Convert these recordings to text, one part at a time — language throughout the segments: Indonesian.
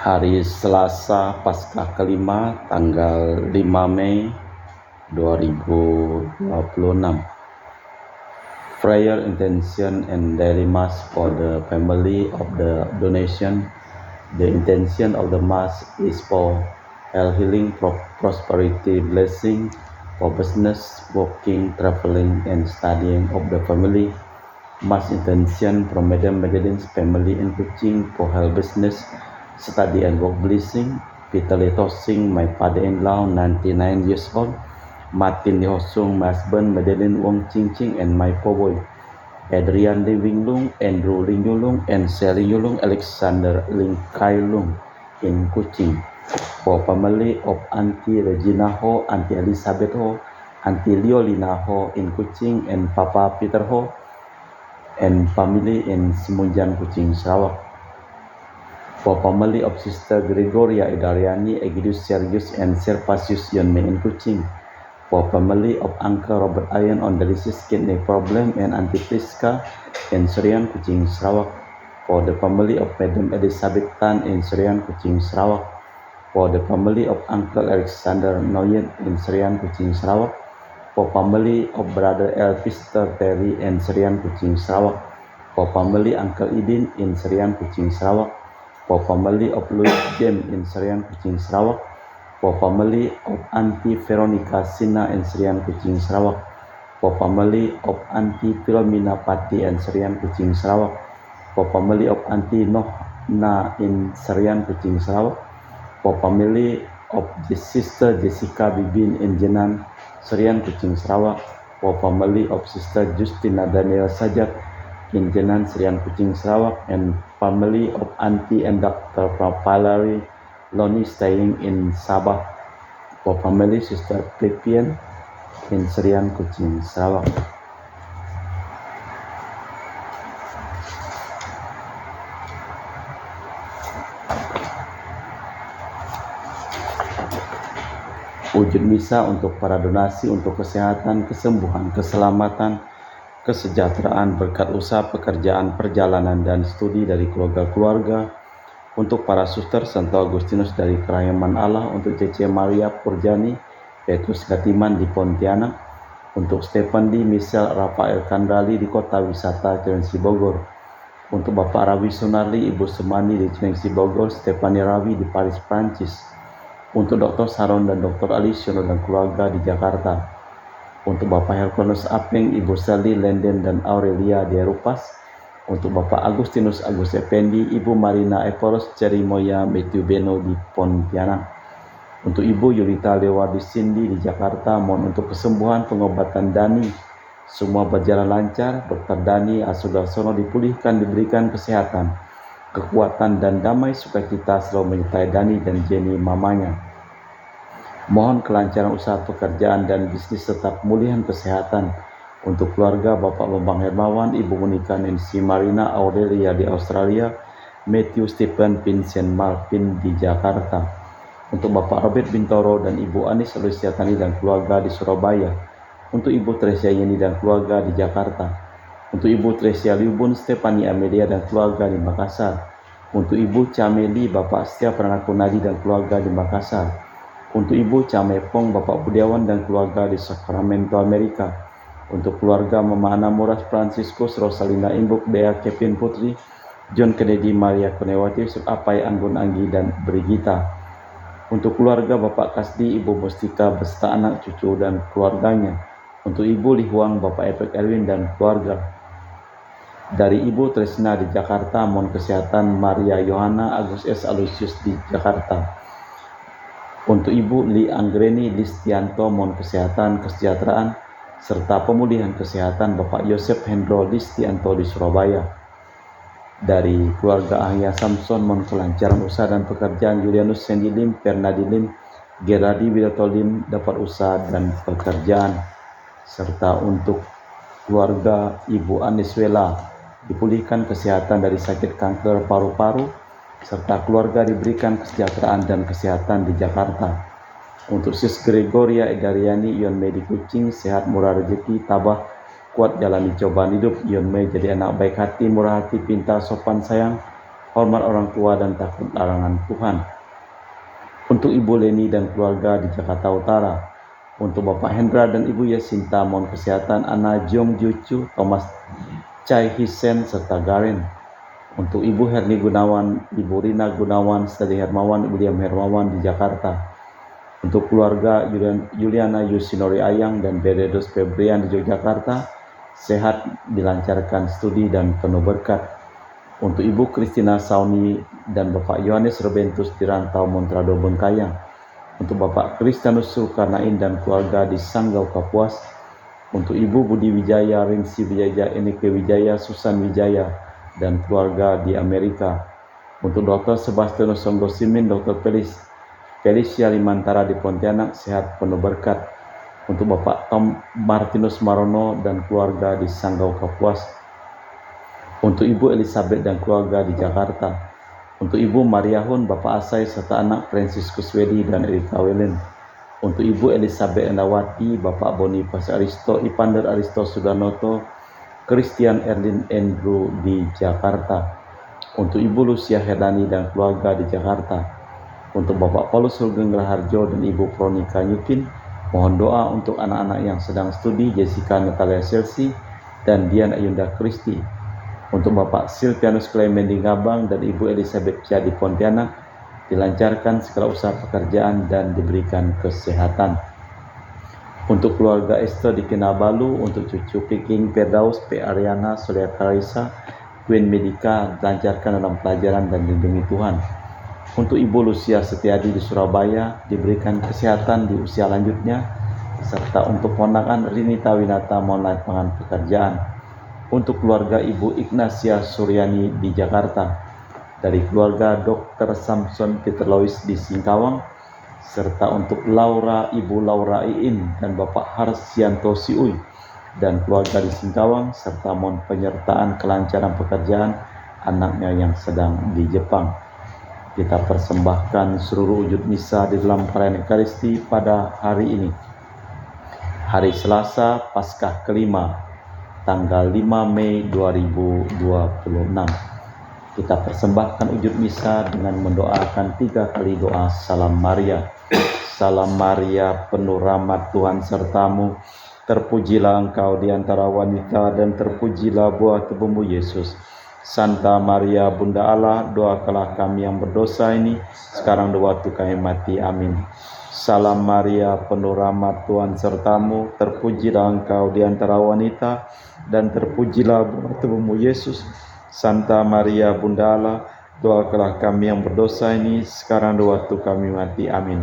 Hari Selasa Paskah kelima tanggal 5 Mei 2026. Prayer intention and daily mass for the family of the donation. The intention of the mass is for health, healing, prosperity, blessing, for business, working, traveling, and studying of the family. Mass intention from Madam Madeline's family in Kuching for health, business, study and work blessing. Peter Letosing, my father-in-law, 99 years old. Martin Lihosung, my husband, Madeline Wong Ching Ching, and my poor boy, Adrian Lee Wing Lung, Andrew Ling Yulung, and Sally Yulung, Alexander Ling Kai Lung in Kuching. For family of Auntie Regina Ho, Auntie Elizabeth Ho, Auntie Leolina Ho in Kuching, and Papa Peter Ho, and family in Semunjan, Kuching, Sarawak. For family of Sister Gregoria Idariani, Egidius Sergius, and Serpasius Yonme in Kuching. For family of Uncle Robert Ayan on dialysis kidney problem, and Auntie Priska in Serian, Kuching, Sarawak. For the family of Madam Elizabeth Tan in Serian, Kuching, Sarawak. For the family of Uncle Alexander Noyen in Serian, Kuching, Sarawak. For family of Brother Elvister Terry in Serian, Kuching, Sarawak. For family Uncle Idin in Serian, Kuching, Sarawak. For family of Louis James in Serian, Kuching, Sarawak. For family of Auntie Veronica Sina in Serian, Kuching, Sarawak. For family of Auntie Philomena Pati in Serian, Kuching, Sarawak. For family of Auntie Nohna in Serian, Kuching, Sarawak. For family of Sister Jessica Bibin in Jenan, Serian, Kuching, Sarawak. For family of Sister Justina Daniel Sajak in Jenan, Serian, Kuching, Sarawak. And family of Auntie and Dr. Valerie Loni staying in Sabah. For family Sister Pepian in Serian, Kuching, Sarawak. Wujud misa untuk para donasi untuk kesehatan, kesembuhan, keselamatan, kesejahteraan, berkat usaha, pekerjaan, perjalanan, dan studi dari keluarga-keluarga. Untuk para suster Santo Agustinus dari Kerahiman Allah, untuk Cece Maria Purjani, Petrus Katiman di Pontianak, untuk Stephen di Michelle Rafael Kandrali di Kota Wisata Cilengsi Bogor, untuk Bapak Rawi Sunarli, Ibu Semani di Cilengsi Bogor, Stephanie Rawi di Paris, Prancis, untuk Dr. Saron dan Dr. Alisiono dan keluarga di Jakarta, untuk Bapak Herconus Apeng, Ibu Sally Lenden dan Aurelia di Erupas, untuk Bapak Agustinus Agus Effendi, Ibu Marina Eporos Cerimoya Matthew Beno di Pontianak, untuk Ibu Yulita Lewardi Cindy di Jakarta. Mohon untuk kesembuhan, pengobatan Dani, semua berjalan lancar, Dr. Dani Asudarsono dipulihkan, diberikan kesehatan, kekuatan, dan damai sukacita selalu menyertai Dani dan Jenny mamanya. Mohon kelancaran usaha pekerjaan dan bisnis serta pemulihan kesehatan untuk keluarga Bapak Lombang Hermawan, Ibu Monica Nancy Marina Aurelia di Australia, Matthew Stephen Vincent Marvin di Jakarta, untuk Bapak Robert Bintoro dan Ibu Anis Luciatani dan keluarga di Surabaya, untuk Ibu Tresia Yeni dan keluarga di Jakarta, untuk Ibu Tresia Liubun Stefani Amelia dan keluarga di Makassar, untuk Ibu Cameli Bapak Setia Pranakunadi dan keluarga di Makassar, untuk Ibu Camepong Bapak Budiawan dan keluarga di Sacramento, Amerika, untuk keluarga Mama Ana Muras Franciscus, Rosalina Imbuk, Dea Kevin Putri, John Kennedy, Maria Konewati, Apai Anggun Anggi, dan Brigita, untuk keluarga Bapak Kasdi, Ibu Mustika beserta anak cucu dan keluarganya, untuk Ibu Lihuang, Bapak Epek Erwin dan keluarga. Dari Ibu Tresna di Jakarta, mohon kesehatan Maria Yohana Agus S. Aloysius di Jakarta. Untuk Ibu Li Anggreni Listianto, mohon kesehatan, kesejahteraan, serta pemulihan kesehatan Bapak Yosef Hendro Listianto di Surabaya. Dari keluarga Ahya Samson, mohon kelancaran usaha dan pekerjaan Julianus Sandy Lim, Fernadi Lim, Gerardi Widoto Lim dapat usaha dan pekerjaan. Serta untuk keluarga Ibu Aniswela dipulihkan kesehatan dari sakit kanker paru-paru, serta keluarga diberikan kesejahteraan dan kesehatan di Jakarta. Untuk Sis Gregoria Edariani, Yon Mei di Kuching, sehat, murah rezeki, tabah, kuat jalani cobaan hidup. Yon Mei jadi anak baik hati, murah hati, pintar, sopan, sayang, hormat orang tua dan takut larangan Tuhan. Untuk Ibu Leni dan keluarga di Jakarta Utara. Untuk Bapak Hendra dan Ibu Yasinta, mohon kesehatan Ana Jong Jucu, Thomas Chai Hisen, serta Garin. Untuk Ibu Herni Gunawan, Ibu Rina Gunawan, Stadi Hermawan, William Hermawan di Jakarta. Untuk keluarga Juliana Yusinori Ayang dan Beredos Febrian di Yogyakarta, sehat, dilancarkan studi dan penuh berkat. Untuk Ibu Kristina Sauni dan Bapak Yohanes Rebentus di Rantau Montrado Bengkayang. Untuk Bapak Kristianus Zulkarnain dan keluarga di Sanggau Kapuas. Untuk Ibu Budi Wijaya, Rinsi Wijaya, Enike Wijaya, Susan Wijaya dan keluarga di Amerika. Untuk Dr. Sebastianus Songgosimin, Dr. Felicia Limantara di Pontianak, sehat penuh berkat. Untuk Bapak Tom Martinus Marono dan keluarga di Sanggau Kapuas. Untuk Ibu Elizabeth dan keluarga di Jakarta. Untuk Ibu Maria Hun, Bapak Asai serta anak Franciscus Wedi dan Erika Welen. Untuk Ibu Elizabeth Endawati, Bapak Boniface Aristo, Ipander Aristo Sudanoto, Christian Erlin Andrew di Jakarta. Untuk Ibu Lucia Herdani dan keluarga di Jakarta. Untuk Bapak Paulus Sugeng Raharjo dan Ibu Veronica Nyukin, mohon doa untuk anak-anak yang sedang studi, Jessica Natalia Chelsea dan Dian Ayunda Kristi. Untuk Bapak Silvianus Clement di Ngabang dan Ibu Elizabeth Chia di Pontianak, dilancarkan segala usaha pekerjaan dan diberikan kesehatan. Untuk keluarga Esther di Kinabalu, untuk cucu Piking, Firdaus, P. Ariana, Surya Karisa, Queen Medika, dilancarkan dalam pelajaran dan lindungi Tuhan. Untuk Ibu Lucia Setiadi di Surabaya, diberikan kesehatan di usia lanjutnya, serta untuk ponakan Rinita Winata mohon lapangan pekerjaan. Untuk keluarga Ibu Ignacia Suryani di Jakarta, dari keluarga Dr. Samson Peter Lois di Singkawang, serta untuk Ibu Laura Iin dan Bapak Harsianto Siuy dan keluarga di Singkawang, serta mohon penyertaan kelancaran pekerjaan anaknya yang sedang di Jepang. Kita persembahkan seluruh wujud misa di dalam perayaan Ekaristi pada hari ini, hari Selasa Paskah kelima, tanggal 5 Mei 2026. Kita persembahkan wujud misa dengan mendoakan 3 kali doa Salam Maria. Salam Maria, penuh rahmat, Tuhan sertamu, terpujilah engkau di antara wanita dan terpujilah buah tubuhmu Yesus. Santa Maria Bunda Allah, doakanlah kami yang berdosa ini, sekarang dan waktu kami mati. Amin. Salam Maria, penuh rahmat, Tuhan sertamu, terpujilah engkau di antara wanita dan terpujilah buah tubuhmu Yesus. Santa Maria Bunda Allah, doakanlah kami yang berdosa ini, sekarang dan waktu kami mati. Amin.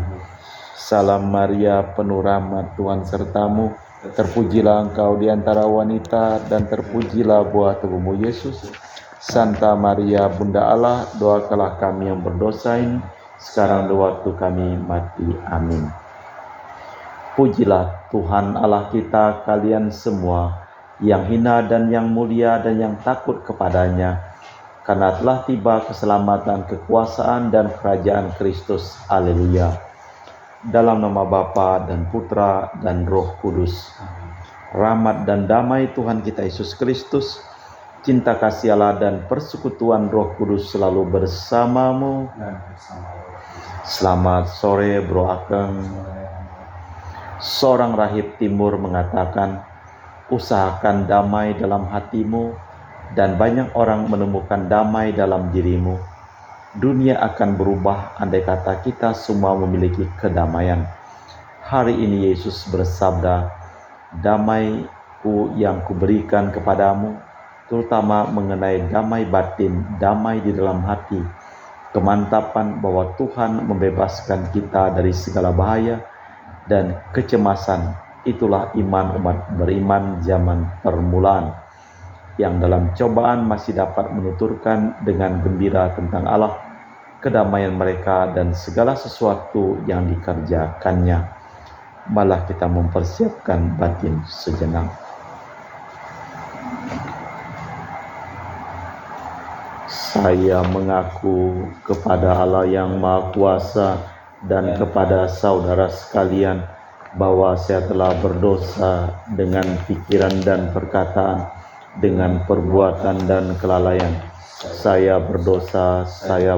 Salam Maria, penuh rahmat, Tuhan sertamu, terpujilah engkau di antara wanita dan terpujilah buah tubuhmu Yesus. Santa Maria Bunda Allah, doakanlah kami yang berdosa ini, sekarang dan waktu kami mati. Amin. Pujilah Tuhan Allah kita, kalian semua yang hina dan yang mulia dan yang takut kepadanya, karena telah tiba keselamatan, kekuasaan dan kerajaan Kristus. Haleluya. Dalam nama Bapa dan Putra dan Roh Kudus. Rahmat dan damai Tuhan kita Yesus Kristus, cinta kasih Allah dan persekutuan Roh Kudus selalu bersamamu. Selamat sore Bro Akeng. Seorang rahib timur mengatakan, usahakan damai dalam hatimu dan banyak orang menemukan damai dalam dirimu. Dunia akan berubah andai kata kita semua memiliki kedamaian. Hari ini Yesus bersabda, damaiku yang kuberikan kepadamu, terutama mengenai damai batin, damai di dalam hati, kemantapan bahwa Tuhan membebaskan kita dari segala bahaya dan kecemasan. Itulah iman umat beriman zaman permulaan, yang dalam cobaan masih dapat menuturkan dengan gembira tentang Allah, kedamaian mereka dan segala sesuatu yang dikerjakannya. Malah kita mempersiapkan batin sejenak. Saya mengaku kepada Allah yang Maha Kuasa dan kepada saudara sekalian bahwa saya telah berdosa dengan pikiran dan perkataan, dengan perbuatan dan kelalaian. saya berdosa, saya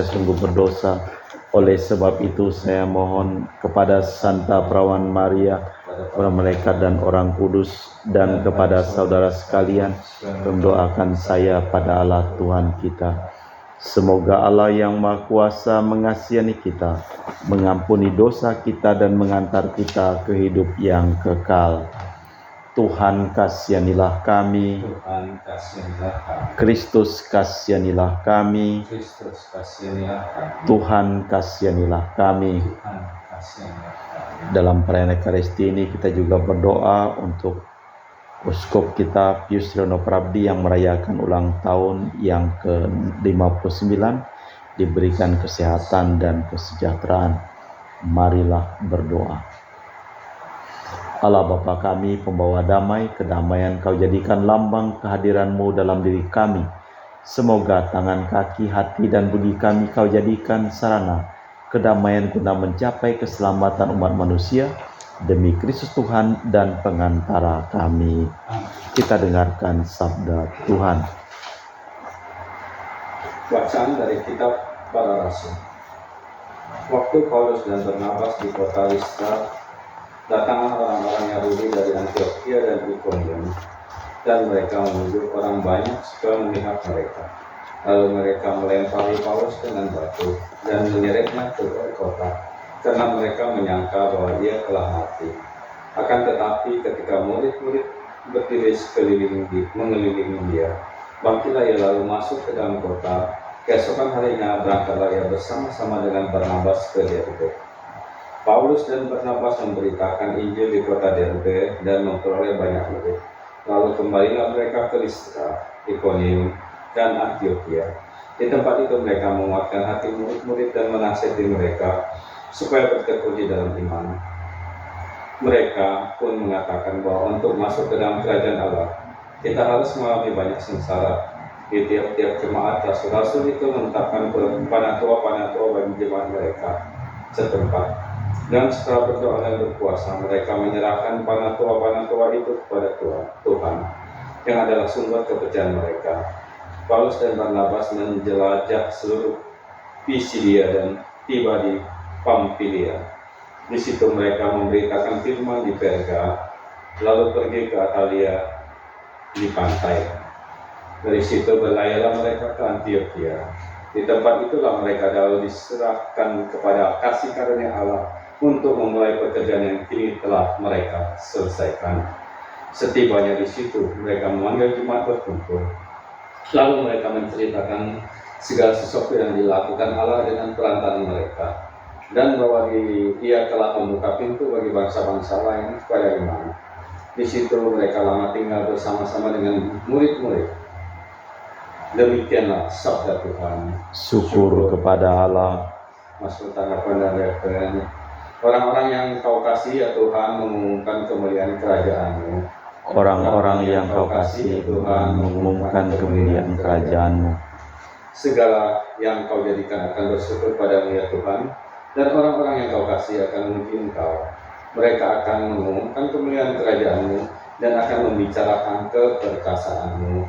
sungguh berdosa. Oleh sebab itu saya mohon kepada Santa Perawan Maria, para malaikat dan orang kudus, dan kepada saudara sekalian, mendoakan saya pada Allah Tuhan kita. Semoga Allah yang Maha Kuasa mengasihani kita, mengampuni dosa kita dan mengantar kita ke hidup yang kekal. Tuhan kasihanilah kami. Tuhan kasihanilah kami. Kristus kasihanilah kami. Kristus kasihanilah kami. Tuhan kasihanilah kami. Tuhan kasihanilah kami. Dalam perayaan Ekaristi ini kita juga berdoa untuk Uskup kita Pius Riono Prabdi yang merayakan ulang tahun yang ke-59, diberikan kesehatan dan kesejahteraan. Marilah berdoa. Allah Bapa kami, pembawa damai, kedamaian Kau jadikan lambang kehadiran-Mu dalam diri kami. Semoga tangan, kaki, hati, dan budi kami Kau jadikan sarana kedamaian guna mencapai keselamatan umat manusia, demi Kristus Tuhan dan pengantara kami. Kita dengarkan sabda Tuhan. Bacaan dari kitab Para Rasul. Waktu Paulus dan Barnabas di kota Listra, datanglah orang-orang Yahudi dari Antiokhia dan Ikonium, dan mereka menunjuk orang banyak supaya memihak mereka. Lalu mereka melempari Paulus dengan batu dan menyeretnya ke kota, karena mereka menyangka bahwa dia telah mati. Akan tetapi ketika murid-murid berdiri mengelilingi dia, bangkitlah ia lalu masuk ke dalam kota. Keesokan harinya berangkatlah ia bersama-sama dengan Barnabas ke Derbe. Paulus dan Barnabas memberitakan Injil di kota Derbe dan memperoleh banyak murid. Lalu kembalilah mereka ke Listra, Ikonium, dan Antiokhia. Di tempat itu mereka menguatkan hati murid-murid dan menasihati mereka supaya bertekun di dalam iman. Mereka pun mengatakan bahwa untuk masuk ke dalam kerajaan Allah, kita harus mengalami banyak sengsara. Di tiap-tiap jemaat, rasul-rasul itu menetapkan panatua-panatua bagi jemaat mereka setempat. Dan setelah berdoa dan berpuasa, mereka menyerahkan panatua-panatua itu kepada Tuhan, yang adalah sumber kepercayaan mereka. Paulus dan Barnabas menjelajah seluruh Pisidia dan tiba di Pamfilia. Di situ mereka memberitakan firman di Perga, lalu pergi ke Atalia di pantai. Dari situ berlayalah mereka ke Antiokhia. Di tempat itulah mereka lalu diserahkan kepada kasih karunia Allah untuk memulai pekerjaan yang kini telah mereka selesaikan. Setibanya di situ, mereka memanggil jemaat berkumpul. Lalu mereka menceritakan segala sesuatu yang dilakukan Allah dengan perantaraan mereka, dan bahwa Dia telah membuka pintu bagi bangsa-bangsa lain kepada iman. Di situ mereka lama tinggal bersama-sama dengan murid-murid. Demikianlah sabda Tuhan. Syukur kepada Allah. Masuk tanggapan dan referen. Orang-orang yang Kau kasih ya Tuhan mengumumkan kemuliaan kerajaan-Mu. Orang-orang yang Kau kasih Tuhan mengumumkan kemuliaan kerajaan-Mu. Segala yang Kau jadikan akan bersyukur padamu ya Tuhan, dan orang-orang yang Kau kasih akan memuji Engkau. Mereka akan mengumumkan kemuliaan kerajaan-Mu dan akan membicarakan keperkasaan-Mu.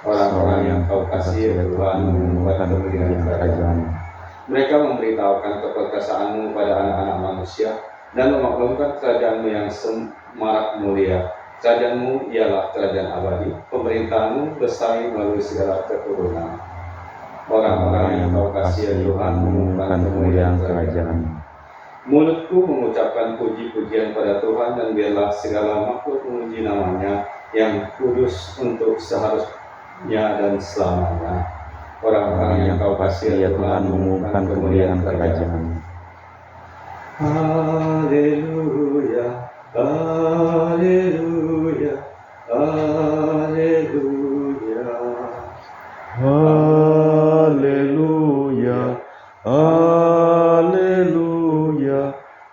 Orang-orang yang Kau kasih ya Tuhan mengumumkan kemuliaan kerajaan-Mu. Mereka memberitahukan keperkasaan-Mu pada anak-anak manusia dan memaklumkan kerajaan-Mu yang semarak mulia. Kerajaan-Mu ialah kerajaan abadi, pemerintahan-Mu bestari melalui segala keturunan. Orang-orang yang Kau kasih ya Tuhan mengumumkan kemuliaan kerajaan-Mu. Mulutku mengucapkan puji-pujian pada Tuhan, dan biarlah segala makhluk memuji namanya yang kudus untuk seharusnya dan selamanya. Orang-orang yang Kau kasih ya Tuhan mengumumkan kemuliaan kerajaan-Mu. Haleluya, haleluya, haleluya. Haleluya, haleluya,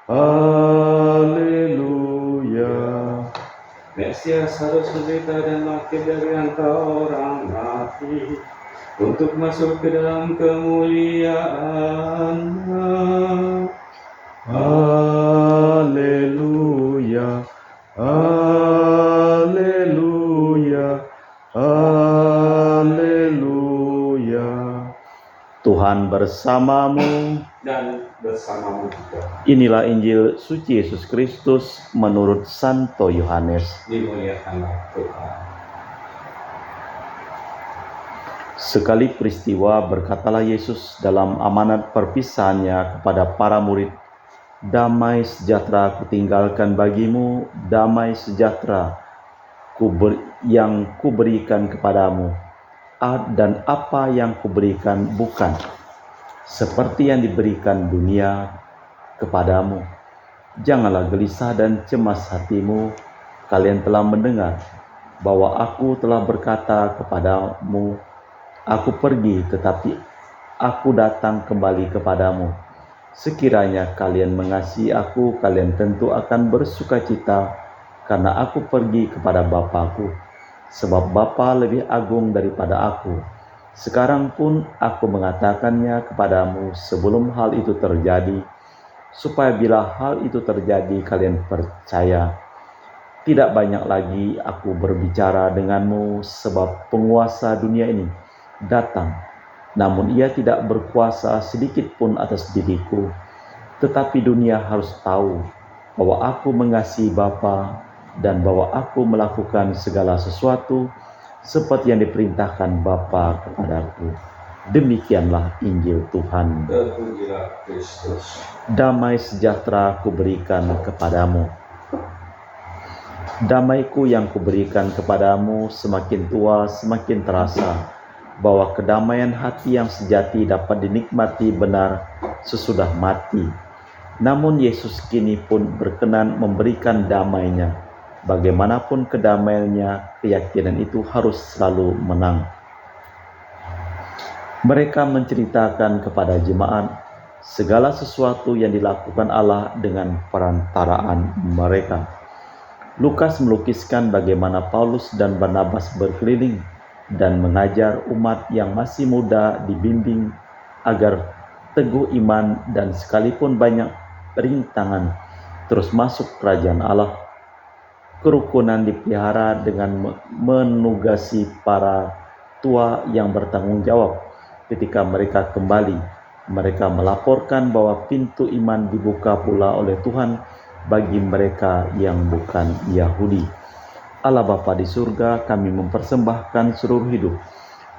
haleluya. Mesias harus menderita dan mati dari antara orang mati untuk masuk ke dalam kemuliaan-Nya. Haleluya, haleluya, haleluya. Tuhan bersamamu. Dan bersamamu juga. Inilah Injil suci Yesus Kristus menurut Santo Yohanes. Dimuliakanlah Tuhan. Sekali peristiwa berkatalah Yesus dalam amanat perpisahannya kepada para murid, "Damai sejahtera kutinggalkan bagimu, damai sejahtera yang kuberikan kepadamu. Dan apa yang kuberikan bukan seperti yang diberikan dunia kepadamu. Janganlah gelisah dan cemas hatimu. Kalian telah mendengar bahwa aku telah berkata kepadamu, aku pergi tetapi aku datang kembali kepadamu. Sekiranya kalian mengasihi aku, kalian tentu akan bersukacita karena aku pergi kepada Bapa-Ku, sebab Bapa lebih agung daripada aku. Sekarang pun aku mengatakannya kepadamu sebelum hal itu terjadi, supaya bila hal itu terjadi kalian percaya. Tidak banyak lagi aku berbicara denganmu, sebab penguasa dunia ini datang, namun ia tidak berkuasa sedikit pun atas diriku. Tetapi dunia harus tahu bahwa aku mengasihi Bapa dan bahwa aku melakukan segala sesuatu seperti yang diperintahkan Bapa kepadaku. Demikianlah Injil Tuhan. Terpujilah Kristus. Damai sejahtera kuberikan kepadamu. Damaiku yang kuberikan kepadamu semakin tua semakin terasa bahwa kedamaian hati yang sejati dapat dinikmati benar sesudah mati. Namun Yesus kini pun berkenan memberikan damai-Nya. Bagaimanapun kedamaiannya, keyakinan itu harus selalu menang. Mereka menceritakan kepada jemaat segala sesuatu yang dilakukan Allah dengan perantaraan mereka. Lukas melukiskan bagaimana Paulus dan Barnabas berkeliling dan mengajar umat yang masih muda dibimbing agar teguh iman dan sekalipun banyak rintangan terus masuk kerajaan Allah. Kerukunan dipelihara dengan menugasi para tua yang bertanggung jawab. Ketika mereka kembali, mereka melaporkan bahwa pintu iman dibuka pula oleh Tuhan bagi mereka yang bukan Yahudi. Allah Bapa di surga, kami mempersembahkan seluruh hidup,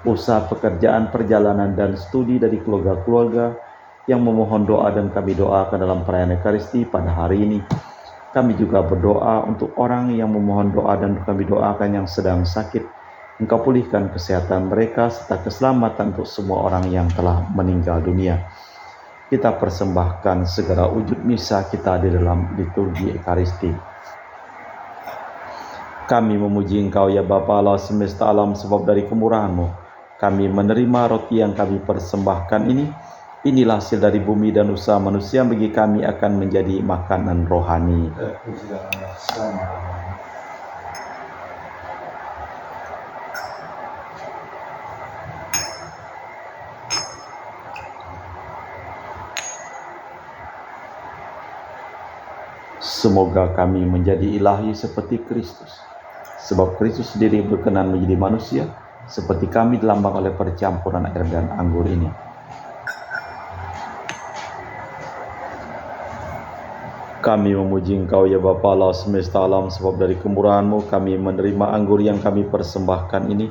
usaha, pekerjaan, perjalanan, dan studi dari keluarga-keluarga yang memohon doa dan kami doakan dalam perayaan Ekaristi pada hari ini. Kami juga berdoa untuk orang yang memohon doa dan kami doakan yang sedang sakit. Engkau pulihkan kesehatan mereka serta keselamatan untuk semua orang yang telah meninggal dunia. Kita persembahkan segala wujud misa kita di dalam liturgi Ekaristi. Kami memuji Engkau ya Bapa Allah semesta alam, sebab dari kemurahan-Mu kami menerima roti yang kami persembahkan ini. Inilah hasil dari bumi dan usaha manusia, bagi kami akan menjadi makanan rohani. Semoga kami menjadi ilahi seperti Kristus, sebab Kristus sendiri berkenan menjadi manusia, seperti kami dilambang oleh percampuran air dan anggur ini. Kami memuji Engkau ya Bapa Allah semesta alam, sebab dari kemurahan-Mu kami menerima anggur yang kami persembahkan ini.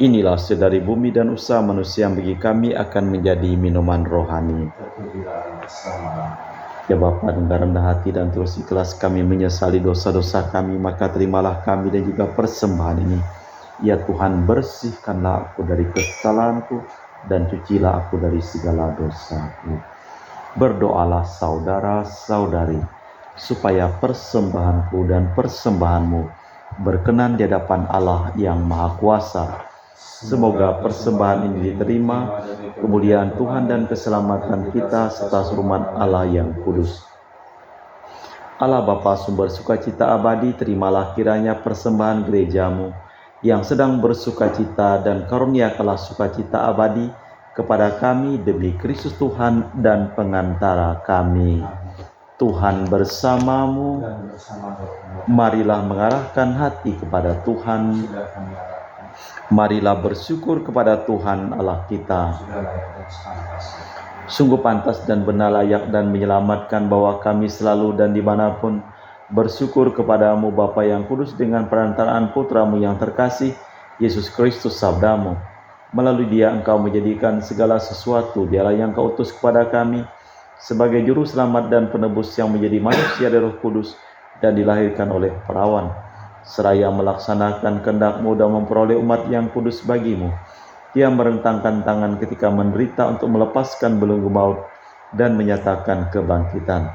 Inilah hasil dari bumi dan usaha manusia, bagi kami akan menjadi minuman rohani. Ya Bapa, dengan rendah hati dan terus ikhlas kami menyesali dosa-dosa kami, maka terimalah kami dan juga persembahan ini. Ya Tuhan, bersihkanlah aku dari kesalahanku dan cucilah aku dari segala dosaku. Berdoalah saudara-saudari, supaya persembahanku dan persembahanmu berkenan di hadapan Allah yang Maha Kuasa. Semoga persembahan ini diterima, kemuliaan Tuhan dan keselamatan kita serta hormat Allah yang kudus. Allah Bapa sumber sukacita abadi, terimalah kiranya persembahan gereja-Mu yang sedang bersukacita dan karuniakanlah sukacita abadi kepada kami demi Kristus Tuhan dan pengantara kami. Tuhan bersamamu, marilah mengarahkan hati kepada Tuhan. Marilah bersyukur kepada Tuhan Allah kita. Sudah layak dan sepantas. Sungguh pantas dan benar layak dan menyelamatkan bahwa kami selalu dan dimanapun bersyukur kepadamu Bapa yang kudus dengan perantaraan putramu yang terkasih, Yesus Kristus sabdamu. Melalui dia engkau menjadikan segala sesuatu, dialah yang kau utus kepada kami sebagai juru selamat dan penebus yang menjadi manusia dari Roh Kudus dan dilahirkan oleh perawan. Seraya melaksanakan kehendak-Mu dan memperoleh umat yang kudus bagimu, Dia merentangkan tangan ketika menderita untuk melepaskan belenggu maut dan menyatakan kebangkitan.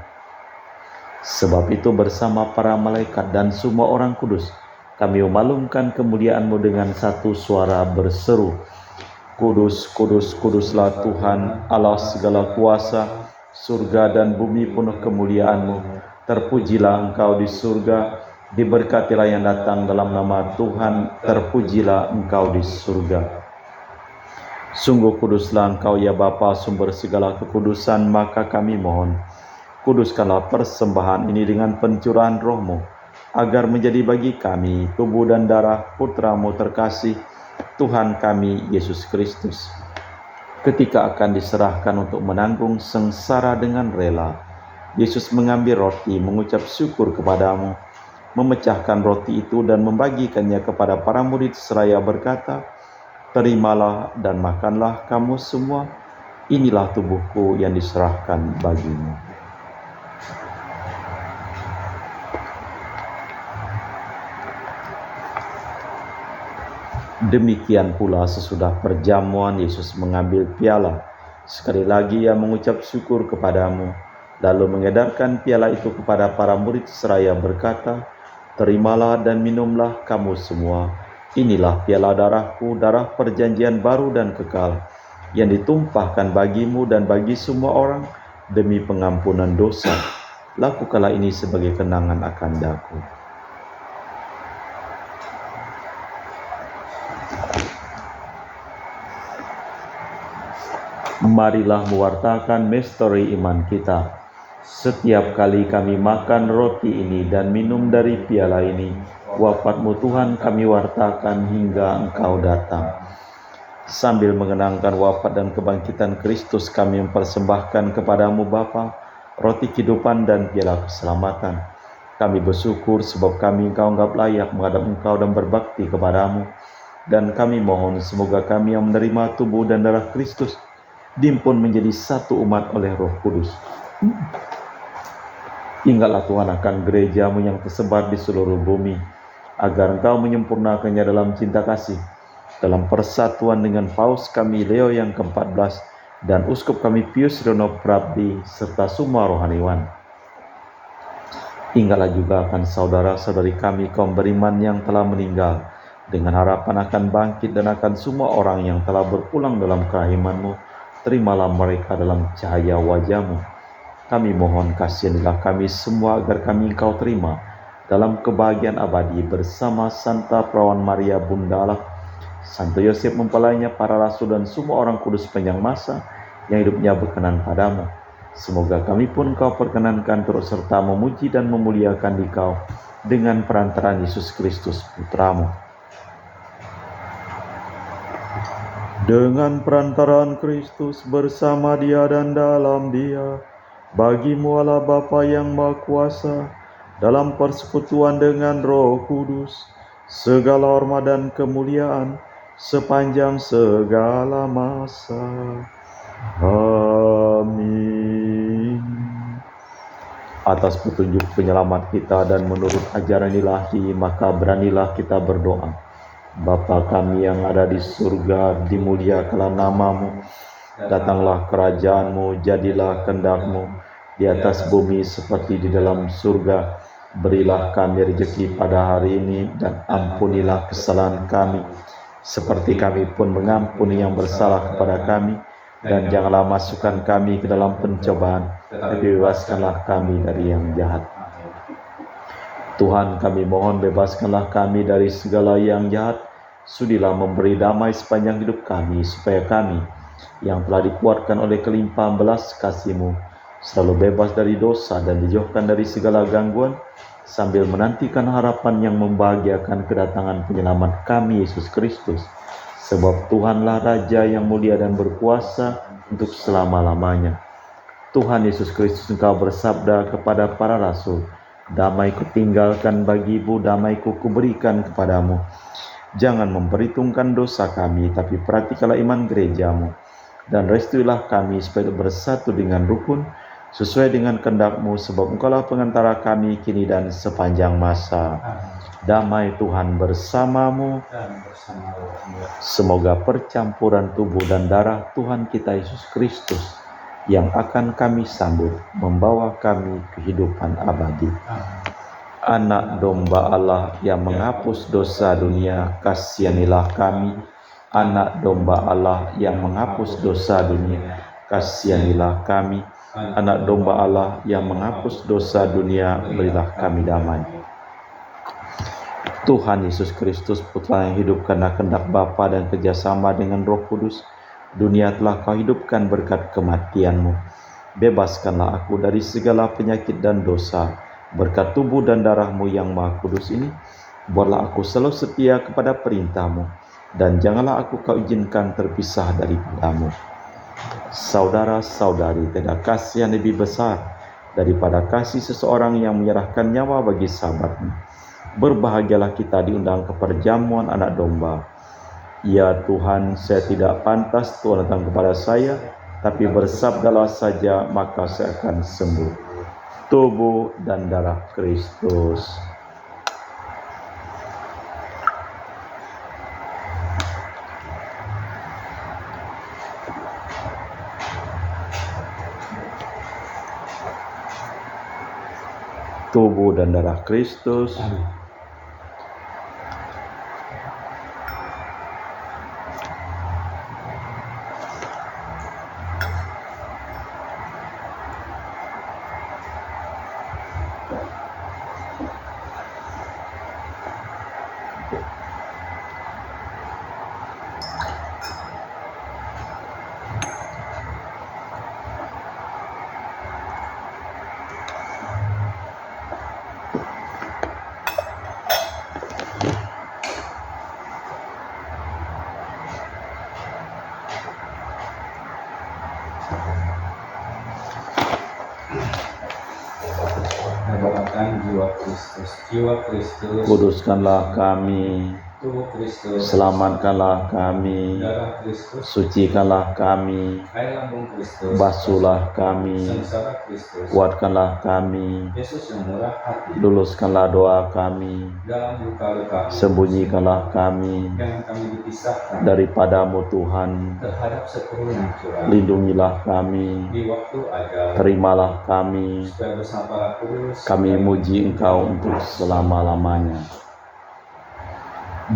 Sebab itu bersama para malaikat dan semua orang kudus, kami memalungkan kemuliaan-Mu dengan satu suara berseru, Kudus, kudus, kuduslah Tuhan Allah segala kuasa, surga dan bumi penuh kemuliaan-Mu. Terpujilah Engkau di surga, diberkatilah yang datang dalam nama Tuhan, terpujilah Engkau di surga. Sungguh kuduslah Engkau ya Bapa, sumber segala kekudusan, maka kami mohon, kuduskanlah persembahan ini dengan pencurahan Roh-Mu, agar menjadi bagi kami tubuh dan darah Putra-Mu terkasih, Tuhan kami Yesus Kristus. Ketika akan diserahkan untuk menanggung sengsara dengan rela, Yesus mengambil roti, mengucap syukur kepadamu, memecahkan roti itu dan membagikannya kepada para murid seraya berkata, terimalah dan makanlah kamu semua, inilah tubuhku yang diserahkan bagimu. Demikian pula sesudah perjamuan Yesus mengambil piala, sekali lagi ia mengucap syukur kepadamu, lalu mengedarkan piala itu kepada para murid seraya berkata, terimalah dan minumlah kamu semua, inilah piala darahku, darah perjanjian baru dan kekal, yang ditumpahkan bagimu dan bagi semua orang demi pengampunan dosa. Lakukanlah ini sebagai kenangan akan daku. Marilah mewartakan misteri iman kita. Setiap kali kami makan roti ini dan minum dari piala ini, wafat-Mu Tuhan kami wartakan hingga Engkau datang. Sambil mengenangkan wafat dan kebangkitan Kristus, kami mempersembahkan kepadamu Bapa, roti kehidupan dan piala keselamatan. Kami bersyukur sebab kami Engkau anggap layak menghadap Engkau dan berbakti kepadamu. Dan kami mohon semoga kami yang menerima tubuh dan darah Kristus dihimpun menjadi satu umat oleh Roh Kudus. Ingatlah Tuhan akan gereja-Mu yang tersebar di seluruh bumi, agar Engkau menyempurnakannya dalam cinta kasih, dalam persatuan dengan Paus kami Leo yang ke-14 dan Uskup kami Pius Reno Prabdi serta semua rohaniwan. Ingatlah juga akan saudara-saudari kami kaum beriman yang telah meninggal, dengan harapan akan bangkit dan akan semua orang yang telah berpulang dalam kerahiman-Mu. Terimalah mereka dalam cahaya wajah-Mu. Kami mohon kasihanilah kami semua agar kami Engkau terima dalam kebahagiaan abadi bersama Santa Perawan Maria Bunda Allah, Santo Yosef mempelainya, para rasul dan semua orang kudus sepanjang masa yang hidupnya berkenan padamu. Semoga kami pun Kau perkenankan turut serta memuji dan memuliakan Dikau dengan perantaraan Yesus Kristus Putra-Mu. Dengan perantaraan Kristus, bersama Dia dan dalam Dia, bagi-Mu Allah Bapa yang Maha Kuasa, dalam persekutuan dengan Roh Kudus, segala hormat dan kemuliaan sepanjang segala masa. Amin. Atas petunjuk penyelamat kita dan menurut ajaran ilahi, maka beranilah kita berdoa. Bapa kami yang ada di surga, dimuliakanlah nama-Mu, datanglah kerajaan-Mu, jadilah kehendak-Mu di atas bumi seperti di dalam surga. Berilah kami rezeki pada hari ini dan ampunilah kesalahan kami, seperti kami pun mengampuni yang bersalah kepada kami. Dan janganlah masukkan kami ke dalam pencobaan, tapi bebaskanlah kami dari yang jahat. Tuhan, kami mohon bebaskanlah kami dari segala yang jahat. Sudilah memberi damai sepanjang hidup kami, supaya kami yang telah dikuatkan oleh kelimpahan belas kasih-Mu selalu bebas dari dosa dan dijauhkan dari segala gangguan, sambil menantikan harapan yang membahagiakan kedatangan penyelamat kami Yesus Kristus. Sebab Tuhanlah Raja yang mulia dan berkuasa untuk selama-lamanya. Tuhan Yesus Kristus, Engkau bersabda kepada para rasul, "Damai kutinggalkan bagimu, damai-Ku kuberikan kepadamu. Jangan memperhitungkan dosa kami, tapi perhatikanlah iman gerejamu. Dan restuilah kami supaya bersatu dengan rukun, sesuai dengan kehendak-Mu, sebab Engkaulah pengantara kami kini dan sepanjang masa." Damai Tuhan bersamamu. Semoga percampuran tubuh dan darah Tuhan kita Yesus Kristus yang akan kami sambut membawa kami kehidupan abadi. Anak domba Allah yang menghapus dosa dunia, kasihanilah kami. Anak domba Allah yang menghapus dosa dunia, kasihanilah kami. Anak domba Allah yang menghapus dosa dunia, berilah kami damai. Tuhan Yesus Kristus, Putra yang hidup karena kehendak Bapa dan kerjasama dengan Roh Kudus, dunia telah Kau hidupkan berkat kematian-Mu. Bebaskanlah aku dari segala penyakit dan dosa, berkat tubuh dan darah-Mu yang Maha Kudus ini. Buatlah aku selalu setia kepada perintah-Mu, dan janganlah aku Kau izinkan terpisah daripada-Mu. Saudara-saudari, tiada kasih yang lebih besar daripada kasih seseorang yang menyerahkan nyawa bagi sahabatnya. Berbahagialah kita diundang ke perjamuan anak domba. Ya Tuhan, saya tidak pantas Tuhan datang kepada saya, tapi bersabdalah saja, maka saya akan sembuh. Tubuh dan darah Kristus. Tubuh dan darah Kristus. Merupakan jiwa Kristus. Jiwa Kristus, Kuduskanlah kami, tubuh Kristus, selamatkanlah kami, darah Kristus, sucikanlah kami, air lambung Kristus, basuhlah kami, sengsara Kristus, kuatkanlah kami, Yesus yang murah hati, luluskanlah doa kami, dalam luka-luka, sembunyikanlah kami jangan kami dipisahkan daripada-Mu Tuhan, terhadap seteru yang curang, lindungilah kami, di waktu ajal, terimalah kami, supaya bersama para kudus, kami muji Engkau untuk selama-lamanya.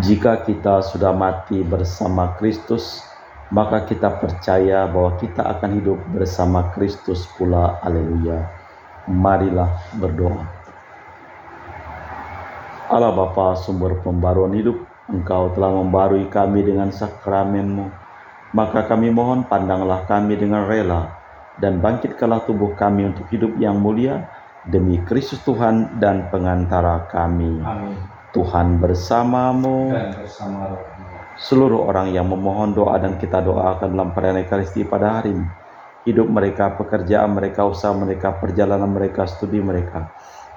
Jika kita sudah mati bersama Kristus, maka kita percaya bahwa kita akan hidup bersama Kristus pula. Haleluya. Marilah berdoa. Allah Bapa, sumber pembaruan hidup, Engkau telah membarui kami dengan sakramen-Mu. Maka kami mohon, pandanglah kami dengan rela, dan bangkitkanlah tubuh kami untuk hidup yang mulia, demi Kristus Tuhan dan pengantara kami. amin, Tuhan bersamamu. dan bersama rohmu. Seluruh orang yang memohon doa dan kita doakan dalam perayaan Ekaristi pada hari ini, hidup mereka, pekerjaan mereka, usaha mereka, perjalanan mereka, studi mereka,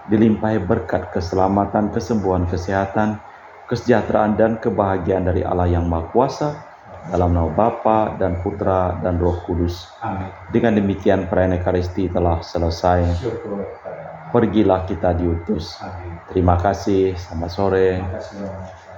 dilimpahi berkat keselamatan, kesembuhan, kesehatan, kesejahteraan, dan kebahagiaan dari Allah yang Maha Kuasa, dalam nama Bapa dan Putra dan Roh Kudus. Amin. Dengan demikian perayaan Ekaristi telah selesai. Syukur kepada Allah. Pergilah kita diutus. Amin. Terima kasih, selamat sore. Terima kasih.